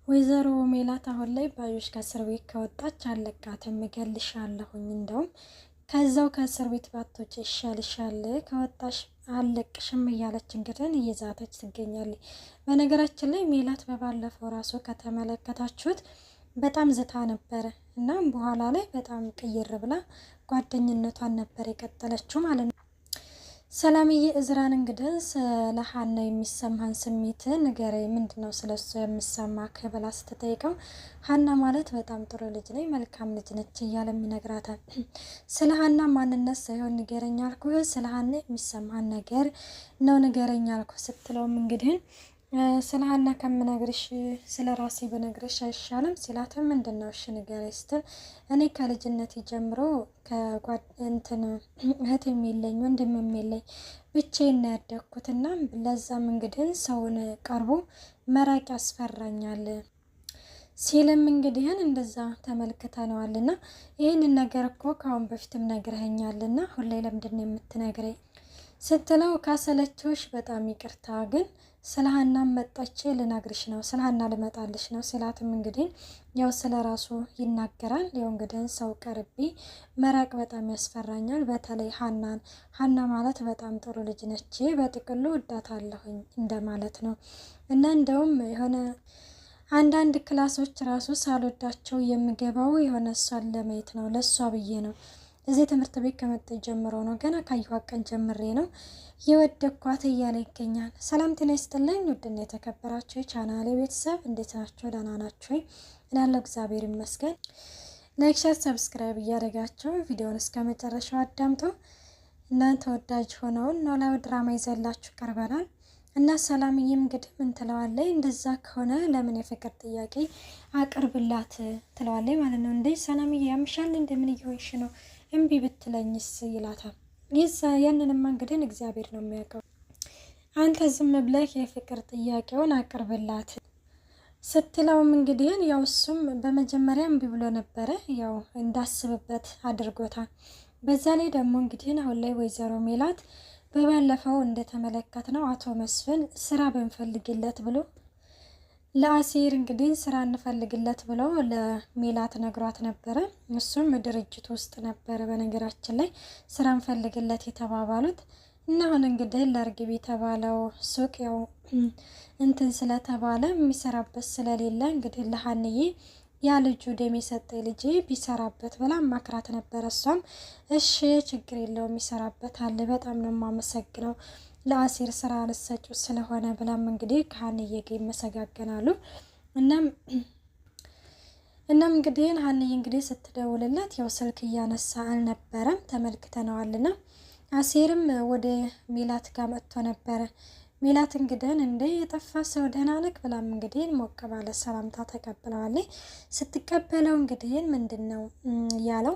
ወይዘሮ ሜላት አሁን ላይ ባዩሽ ከእስር ቤት ከወጣች አለቃትም እገልሻለሁኝ፣ እንደውም ከዛው ከእስር ቤት ባቶች ይሻልሻል፣ ከወጣሽ አለቅሽም እያለች እንግዲህ እየዛተች ትገኛለች። በነገራችን ላይ ሜላት በባለፈው ራሱ ከተመለከታችሁት በጣም ዝታ ነበረ እና በኋላ ላይ በጣም ቅይር ብላ ጓደኝነቷን ነበር የቀጠለችው ማለት ነው። ሰላምዬ እዝራን እንግዲህ ስለ ሀና የሚሰማን ስሜት ንገረኝ፣ ምንድነው ስለሱ የሚሰማ ብላ ስትጠይቀው ሀና ማለት በጣም ጥሩ ልጅ ነች፣ መልካም ልጅ ነች እያለ ይነግራታል። ስለ ሀና ማንነት ሳይሆን ንገረኝ አልኩህ፣ ስለ ሀና የሚሰማን ነገር ነው ንገረኝ አልኩህ ስትለውም እንግዲህ ስለ ሀና ከምነግርሽ ስለ ራሴ ብነግርሽ አይሻልም ሲላትም ምንድነው እሺ ንገረኝ ስትል እኔ ከልጅነት ጀምሮ ከጓደንትን እህት የሚለኝ ወንድም የሚለኝ ብቻዬን ነው ያደግኩትና ለዛም እንግዲህ ሰውን ቀርቦ መራቅ ያስፈራኛል ሲልም እንግዲህ እንደዛ ተመልክተነዋልና ይህንን ነገር እኮ ከአሁን በፊትም ነግረኸኛልና ሁሌ ለምንድን ነው የምትነግረኝ ስትለው ካሰለችሽ በጣም ይቅርታ ግን ስለ ሀና መጣች ልነግርሽ ነው፣ ስለ ሀና ልመጣልሽ ነው ሲላትም እንግዲህ ያው ስለ ራሱ ይናገራል። ያው እንግዲህ ሰው ቀርቤ መራቅ በጣም ያስፈራኛል፣ በተለይ ሀናን። ሀና ማለት በጣም ጥሩ ልጅ ነች፣ በጥቅሉ እወዳታለሁኝ እንደማለት ነው። እና እንደውም የሆነ አንዳንድ ክላሶች ራሱ ሳልወዳቸው የምገባው የሆነ እሷን ለማየት ነው፣ ለእሷ ብዬ ነው። እዚህ ትምህርት ቤት ከመጣ ጀምሮ ነው፣ ገና ካየኋት ቀን ጀምሬ ነው የወደኳት እያለ ይገኛል። ሰላም ጤና ይስጥልኝ ውድና የተከበራችሁ የቻናሌ ቤተሰብ እንዴት ናችሁ? ደህና ናችሁ ወይ? እላለሁ እግዚአብሔር ይመስገን። ላይክ፣ ሼር፣ ሰብስክራይብ እያደረጋችሁ ቪዲዮውን እስከ መጨረሻው አዳምጡ። እናንተ ተወዳጅ ሆነውን ኖላዊ ድራማ ይዘላችሁ ቀርበናል እና ሰላምዬም እንግዲህ ምን ትለዋለች? እንደዛ ከሆነ ለምን የፍቅር ጥያቄ አቅርብላት ትለዋለች ማለት ነው። እንዴ ሰላምዬ ያምሻል እንደምን እየሆንሽ ነው? እምቢ ብትለኝስ ይላታል። ያንንማ እንግዲህ እግዚአብሔር ነው የሚያውቀው። አንተ ዝም ብለህ የፍቅር ጥያቄውን አቅርብላት ስትለውም እንግዲህ ያው እሱም በመጀመሪያ እምቢ ብሎ ነበረ፣ ያው እንዳስብበት አድርጎታል። በዛ ላይ ደግሞ እንግዲህ አሁን ላይ ወይዘሮ ሜላት በባለፈው እንደተመለከት ነው አቶ መስፍን ስራ ብንፈልግለት ብሎ ለአሲር እንግዲህ ስራ እንፈልግለት ብሎ ለሜላት ነግሯት ነበረ። እሱም ድርጅት ውስጥ ነበረ በነገራችን ላይ ስራ እንፈልግለት የተባባሉት እና አሁን እንግዲህ ለእርግብ የተባለው ሱቅ ያው እንትን ስለተባለ የሚሰራበት ስለሌለ እንግዲህ ለሀንዬ ያ ልጁ ደም የሰጠ ልጅ ቢሰራበት ብላ ማክራት ነበረ። እሷም እሺ ችግር የለውም ይሰራበታል፣ በጣም ነው የማመሰግነው ለአሲር ስራ ልሰጪው ስለሆነ ብላም እንግዲህ ከሀንዬ ጋር ይመሰጋገናሉ። እናም እንግዲህ ሀንዬ እንግዲህ ስትደውልለት ያው ስልክ እያነሳ አልነበረም ተመልክተነዋልና አሲርም ወደ ሜላት ጋር መጥቶ ነበረ። ሜላት እንግዲህ እንደ የጠፋ ሰው ደህና ነህ ብላም እንግዲህ ሞቅ ባለ ሰላምታ ተቀብለዋለች። ስትቀበለው እንግዲህ ምንድነው ያለው?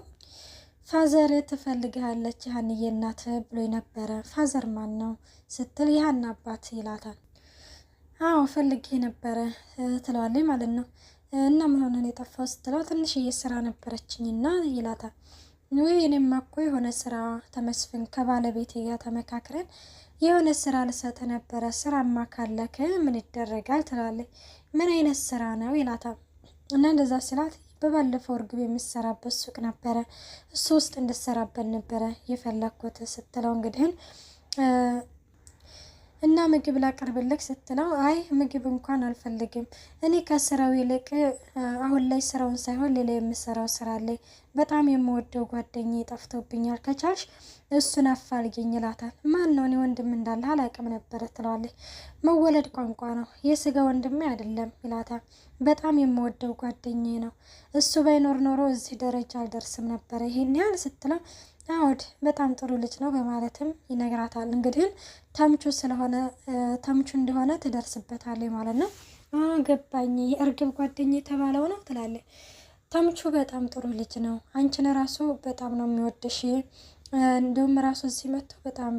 ፋዘር ትፈልግሃለች ሀንዬ እናት ብሎ ነበረ። ፋዘር ማን ነው ስትል የሀና አባት ይላታል። አዎ ፈልጌ ነበረ ትለዋለች ማለት ነው። እና ምን ሆነን የጠፋው ስትለው ትንሽዬ ስራ ነበረችኝና ይላታል። ወይ እኔማ እኮ የሆነ ስራ ተመስፍን ከባለቤቴ ጋር ተመካክረን የሆነ ስራ ልሰጥ ነበረ፣ ስራማ ካለክ ምን ይደረጋል ትላለች። ምን አይነት ስራ ነው ይላታል። እና እንደዛ ስላት በባለፈው እርግብ የሚሰራበት ሱቅ ነበረ፣ እሱ ውስጥ እንድሰራበት ነበረ የፈለኩት ስትለው እንግዲህ እና ምግብ ላቀርብልክ ስትለው አይ ምግብ እንኳን አልፈልግም፣ እኔ ከስራው ይልቅ አሁን ላይ ስራውን ሳይሆን ሌላ የምሰራው ስራ አለኝ፣ በጣም የምወደው ጓደኛዬ ጠፍቶብኛል፣ ከቻልሽ እሱን አፋልጊኝ ይላታል። ማን ነው? እኔ ወንድም እንዳለ አላውቅም ነበረ ትለዋለች። መወለድ ቋንቋ ነው፣ የስጋ ወንድሜ አይደለም ይላታል። በጣም የምወደው ጓደኛዬ ነው፣ እሱ ባይኖር ኖሮ እዚህ ደረጃ አልደርስም ነበረ ይሄን ያህል ስትለው አውድ በጣም ጥሩ ልጅ ነው በማለትም ይነግራታል። እንግዲህ ተምቹ ስለሆነ ተምቹ እንደሆነ ትደርስበታለች ማለት ነው። ገባኝ፣ የእርግብ ጓደኛ የተባለው ነው ትላለች። ተምቹ በጣም ጥሩ ልጅ ነው፣ አንቺን ራሱ በጣም ነው የሚወድሽ፣ እንደውም ራሱ እዚህ መጥቶ በጣም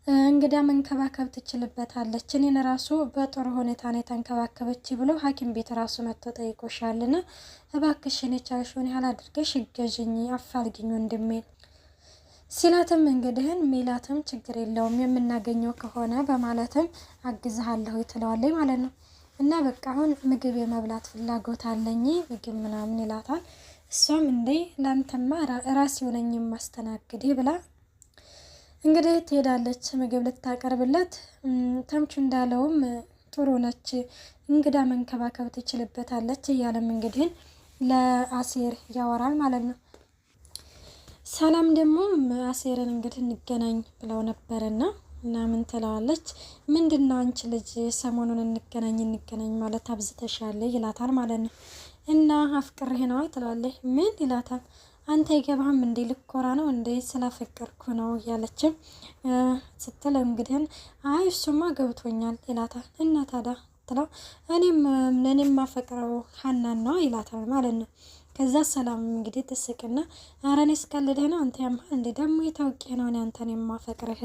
እንግዲያ መንከባከብ ትችልበታለች፣ እኔን ራሱ በጥሩ ሁኔታ ነው የተንከባከበች ብሎ ሐኪም ቤት ራሱ መጥቶ ጠይቆሻልና እባክሽን የቻልሽውን ያህል አድርገሽ እገዥኝ፣ አፋልግኝ ወንድሜን ሲላትም እንግዲህን ሜላትም ችግር የለውም የምናገኘው ከሆነ በማለትም አግዝሃለሁ ትለዋለች ማለት ነው። እና በቃ አሁን ምግብ የመብላት ፍላጎት አለኝ ምግብ ምናምን ይላታል። እሷም እንዴ ላንተማ ራስ የሆነኝ ማስተናግድ ብላ እንግዲህ ትሄዳለች ምግብ ልታቀርብለት። ተምቹ እንዳለውም ጥሩ ነች፣ እንግዳ መንከባከብ ትችልበታለች እያለም እንግዲህ ለአሴር ያወራል ማለት ነው። ሰላም ደግሞ አሴርን እንግዲህ እንገናኝ ብለው ነበርና እና ምን ትለዋለች? ምንድነው አንቺ ልጅ ሰሞኑን እንገናኝ ማለት አብዝተሻል ይላታል ማለት ነው። እና አፍቅሬ ነው ትላለች። ምን ይላታል? አንተ ይገባህም እንዴ ልኮራ ነው እንዴ ስላፈቀርኩ ነው ያለችም ስትል እንግዲህ አይ እሱማ ገብቶኛል ይላታል። እና ታዲያ ትለው እኔም ማፈቅረው ሀናን ነው ይላታል ማለት ነው። ከዛ ሰላም እንግዲህ ትስቅና ኧረ እኔ ስቀልድህ ነው አንተ ያምሃል እንዴ ደግሞ የታውቂ ነው እኔ አንተን የማፈቅርህ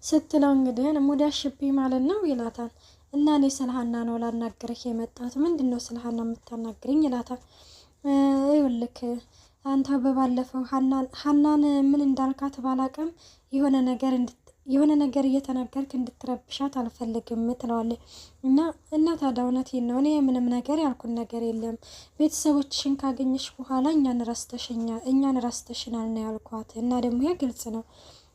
ስትለው እንግዲህ ሙዳሽብኝ ማለት ነው ይላታል። እና እኔ ስለ ሀና ነው ላናግርህ የመጣሁት። ምንድን ነው ስለ ሀና የምታናግርኝ ይላታል። ይኸውልህ አንተ በባለፈው ሀናን ምን እንዳልካት ባላቅም የሆነ ነገር እየተናገርክ እንድትረብሻት አልፈልግም ትለዋለች። እና ታዲያ እውነቴን ነው እኔ ምንም ነገር ያልኩን ነገር የለም። ቤተሰቦችሽን ካገኘሽ በኋላ እኛን ረስተሽናል ነው ያልኳት። እና ደግሞ ይሄ ግልጽ ነው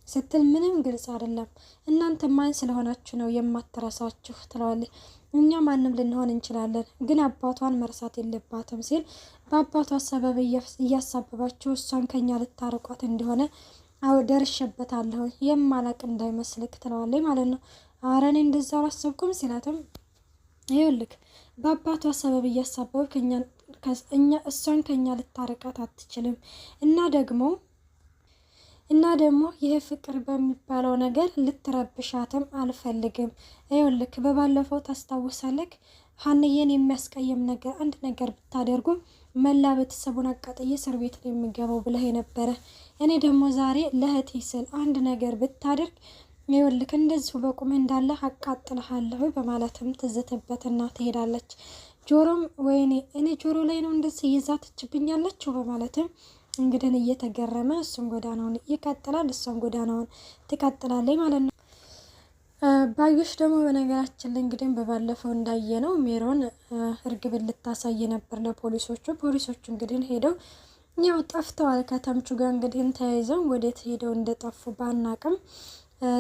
ስትል ምንም ግልጽ አይደለም። እናንተ ማን ስለሆናችሁ ነው የማትረሳችሁ ትለዋለች። እኛ ማንም ልንሆን እንችላለን፣ ግን አባቷን መርሳት የለባትም ሲል በአባቷ ሰበብ እያሳበባችሁ እሷን ከኛ ልታርቋት እንደሆነ ደርሼበታለሁ የማላቅ እንዳይመስልክ ትለዋለች ማለት ነው። ኧረ እኔ እንደዛ አላሰብኩም ሲላትም ይኸውልህ በአባቷ ሰበብ እያሳበብ እሷን ከኛ ልታርቃት አትችልም እና ደግሞ ይሄ ፍቅር በሚባለው ነገር ልትረብሻትም አልፈልግም። ይኸውልህ በባለፈው ታስታውሳለህ ሀንዬን የሚያስቀየም ነገር አንድ ነገር ብታደርጉ መላ ቤተሰቡን አቃጥዬ እስር ቤት ነው የሚገባው ብለህ የነበረ። እኔ ደግሞ ዛሬ ለእህቴ ስል አንድ ነገር ብታደርግ ይኸውልህ እንደዚሁ በቁም እንዳለ አቃጥልሃለሁ በማለትም ትዝትበትና ትሄዳለች። ጆሮም ወይኔ እኔ ጆሮ ላይ ነው እንደዚህ ይዛትችብኛለችው በማለትም እንግዲህ እየተገረመ እሱም ጎዳናውን ይቀጥላል፣ እሷም ጎዳናውን ትቀጥላለች ማለት ነው። ባዩሽ ደግሞ በነገራችን ላይ እንግዲህ በባለፈው እንዳየነው ሜሮን እርግብን ልታሳይ ነበር ለፖሊሶቹ። ፖሊሶቹ እንግዲህ ሄደው ያው ጠፍተዋል ከተምቹ ጋር እንግዲህ ተያይዘው ወዴት ሄደው እንደጠፉ ባናቅም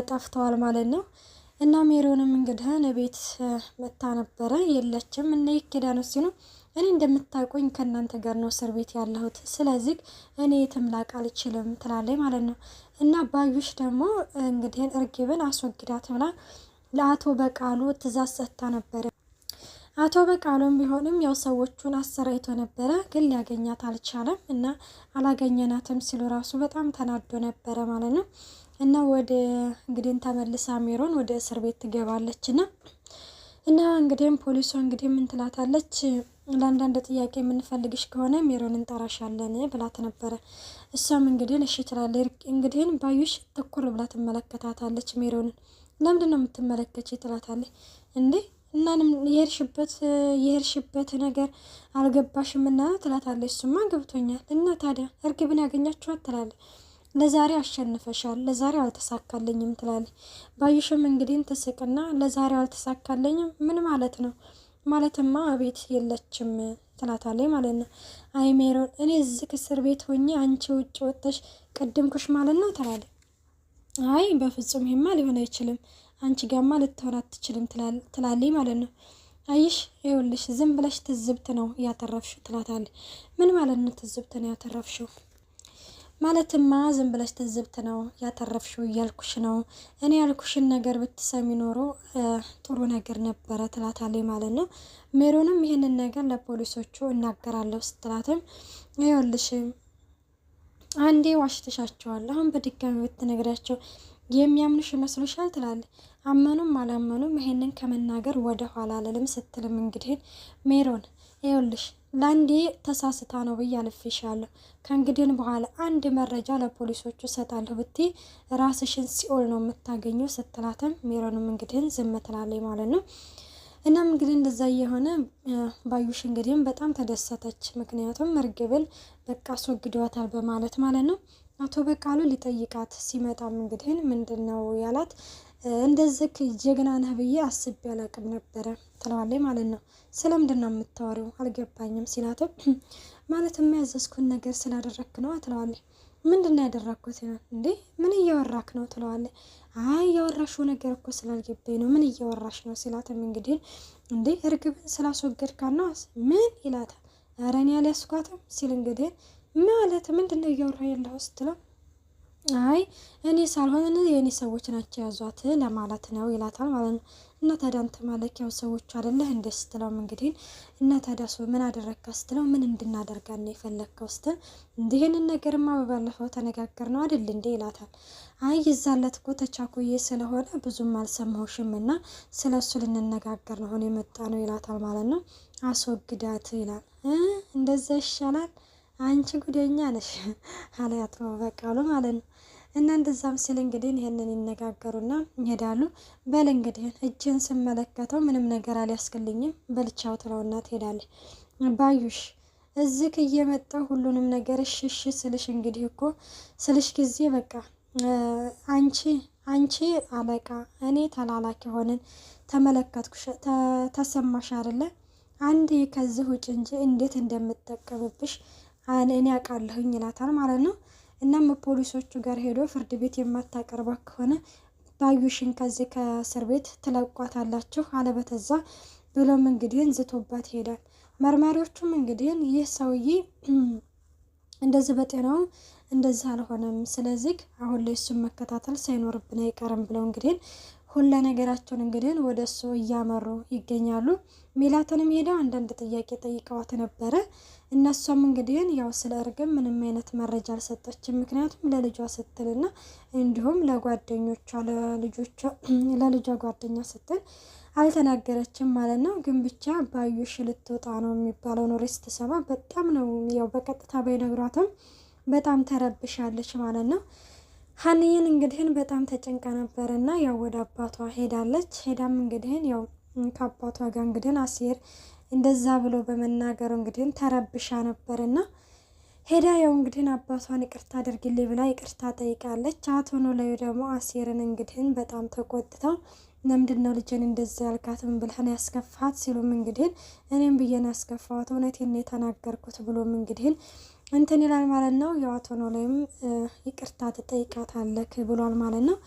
ጠፍተዋል ማለት ነው። እና ሜሮንም እንግዲህ ለቤት መታ ነበረ የለችም። እና ይኬዳ ነው ሲሉ እኔ እንደምታውቁኝ ከእናንተ ጋር ነው እስር ቤት ያለሁት፣ ስለዚህ እኔ የትም ላቅ አልችልም ትላለች ማለት ነው። እና ባዩሽ ደግሞ እንግዲህ እርግብን አስወግዳት ብላ ለአቶ በቃሉ ትእዛዝ ሰጥታ ነበረ። አቶ በቃሉም ቢሆንም ያው ሰዎቹን አሰራይቶ ነበረ፣ ግን ሊያገኛት አልቻለም። እና አላገኘናትም ሲሉ ራሱ በጣም ተናዶ ነበረ ማለት ነው። እና ወደ እንግዲህ ተመልሳ ሜሮን ወደ እስር ቤት ትገባለች እና እንግዲህ ፖሊሷ እንግዲህ ምን ትላታለች? ለአንዳንድ ጥያቄ የምንፈልግሽ ከሆነ ሜሮን እንጠራሻለን ብላት ነበረ። እሷም እንግዲህ እሺ ትላለች። እንግዲህ ባዩሽ ትኩር ብላ ትመለከታታለች ሜሮንን። ለምንድን ነው የምትመለከች ትላታለች። እንዴ እናንም የሄድሽበት ነገር አልገባሽም እና ትላታለች። እሱማ ገብቶኛል እና ታዲያ እርግብን ያገኛችኋት ትላለች። ለዛሬ አሸንፈሻል፣ ለዛሬው አልተሳካለኝም ትላለች። ባዩሽም እንግዲህ ትስቅና ለዛሬው አልተሳካለኝም ምን ማለት ነው? ማለትማ ቤት የለችም ትላታለች ማለት ነው። አይ ሜሮን እኔ እዚህ እስር ቤት ሆኜ አንቺ ውጭ ወጥተሽ ቀድምኩሽ ማለት ነው ትላለች። አይ በፍጹም ይሄማ ሊሆን አይችልም፣ አንቺ ጋማ ልትሆን አትችልም ትላለች ማለት ነው። አይሽ ይኸውልሽ ዝም ብለሽ ትዝብት ነው ያተረፍሽው ትላታለች። ምን ማለት ነው ትዝብት ነው ያተረፍሽው? ማለትማ ዝም ብለሽ ትዝብት ነው ያተረፍሽው እያልኩሽ ነው። እኔ ያልኩሽን ነገር ብትሰሚ ኖሮ ጥሩ ነገር ነበረ ትላታለች ማለት ነው። ሜሮንም ይህንን ነገር ለፖሊሶቹ እናገራለሁ ስትላትም ይኸውልሽ አንዴ ዋሽተሻቸዋል፣ አሁን በድጋሚ ብትነግሪያቸው የሚያምኑሽ ይመስሉሻል ትላለች። አመኑም አላመኑም ይሄንን ከመናገር ወደ ኋላ አልልም ስትልም እንግዲህ ሜሮን ይኸውልሽ ለአንዴ ተሳስታ ነው ብዬ አልፌሻለሁ። ከእንግዲህ በኋላ አንድ መረጃ ለፖሊሶቹ ሰጣለሁ ብትይ ራስሽን ሲኦል ነው የምታገኘው ስትላትም ሜሮንም እንግዲህ ዝም ትላለች ማለት ነው። እናም እንግዲህ እንደዛ የሆነ ባዩሽ እንግዲህ በጣም ተደሰተች። ምክንያቱም እርግብን በቃ አስወግዷታል በማለት ማለት ነው። አቶ በቃሉ ሊጠይቃት ሲመጣም እንግዲህ ምንድን ነው ያላት? እንደዚህ ጀግና ነህ ብዬ አስቤ አላቅም ነበረ ትለዋለች ማለት ነው። ስለምንድን ነው የምታወሪው አልገባኝም ሲላትም ማለት የሚያዘዝኩን ነገር ስላደረክ ነው ትለዋለች። ምንድን ነው ያደረግኩት እንዴ ምን እያወራክ ነው ትለዋለች። አይ ያወራሽው ነገር እኮ ስላልገባኝ ነው ምን እያወራሽ ነው ሲላትም እንግዲህ እንዴ እርግብን ስላስወገድካት ነው ምን ይላታል። ኧረ እኔ አልያዝኳትም ሲል እንግዲህ ማለት ምንድን ነው እያወራ ያለው ስትለው አይ እኔ ሳልሆን የእኔ ሰዎች ናቸው ያዟት ለማለት ነው ይላታል ማለት ነው። እና ታዲያ አንተ ማለት ያው ሰዎቹ አይደለህ እንደ ስትለው እንግዲህ እና ታዲያ ምን አደረግካ ስትለው ምን እንድናደርጋት ነው የፈለግከው ስትል እንዲህንን ነገርማ በባለፈው ተነጋገር ነው አይደል እንዴ ይላታል። አይ ይዛለት እኮ ተቻኩዬ ስለሆነ ብዙም አልሰማሁሽም እና ስለ እሱ ልንነጋገር ነው የመጣ ነው ይላታል ማለት ነው። አስወግዳት ይላል። እንደዛ ይሻላል አንቺ ጉደኛ ነሽ አለያት ነው በቃሉ ማለት ነው። እና እንደዛም ሲል እንግዲህ ይሄንን ይነጋገሩና ይሄዳሉ። በል እንግዲህ እጅን ስመለከተው ምንም ነገር አልያስክልኝም በልቻው ትለውና ትሄዳለች። ባዩሽ እዚህ እየመጣው ሁሉንም ነገር እሺ ስልሽ እንግዲህ እኮ ስልሽ ጊዜ በቃ አንቺ አለቃ እኔ ተላላኪ ሆነን ተመለከትኩሽ ተሰማሽ አይደለ አንዴ ከዚህ ውጭ እንጂ እንዴት እንደምጠቀምብሽ እኔ አውቃለሁኝ ይላታል ማለት ነው። እናም ፖሊሶቹ ጋር ሄዶ ፍርድ ቤት የማታቀርባት ከሆነ ባዩሽን ከዚህ ከእስር ቤት ትለቋታላችሁ አለበተዛ ብሎም እንግዲህ ዝቶባት ይሄዳል። መርማሪዎቹም እንግዲህ ይህ ሰውዬ እንደዚህ በጤናው እንደዚህ አልሆነም፣ ስለዚህ አሁን ላይ እሱን መከታተል ሳይኖርብን አይቀርም ብለው እንግዲህ ሁሉ ነገራቸውን እንግዲህ ወደ እሱ እያመሩ ይገኛሉ። ሜላትንም ሄደው አንዳንድ ጥያቄ ጠይቀዋት ነበረ። እነሷም እንግዲህ ያው ስለ እርግብ ምንም አይነት መረጃ አልሰጠችም። ምክንያቱም ለልጇ ስትልና እንዲሁም ለጓደኞቿ ለልጇ ጓደኛ ስትል አልተናገረችም ማለት ነው። ግን ብቻ ባዩሽ ልትወጣ ነው የሚባለው ኖሬ ስትሰማ በጣም ነው ያው በቀጥታ ባይነግሯትም በጣም ተረብሻለች ማለት ነው። ሀኒዬን እንግዲህ በጣም ተጨንቃ ነበርና ያው ወደ አባቷ ሄዳለች። ሄዳም እንግዲህ ያው ከአባቷ ጋር እንግዲህ አሴር እንደዛ ብሎ በመናገሩ እንግዲህ ተረብሻ ነበርና ሄዳ ያው እንግዲህ አባቷን ይቅርታ አድርግልኝ ብላ ይቅርታ ጠይቃለች። አቶ ኖላዊ ደግሞ አሴርን እንግዲህ በጣም ተቆጥተው ለምንድን ነው ልጅን እንደዛ ያልካትም ብለህን ያስከፋት ሲሉም እንግዲህ እኔም ብዬን ያስከፋት እውነቴን ነው የተናገርኩት ብሎም እንግዲህ እንትን ይላል ማለት ነው። ያው አቶ ኖላዊም ይቅርታ ትጠይቃታለህ ብሏል ማለት ነው።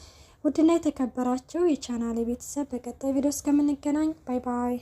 ውድና የተከበራችሁ የቻናሌ ቤተሰብ በቀጣይ ቪዲዮ እስከምንገናኝ ባይ ባይ።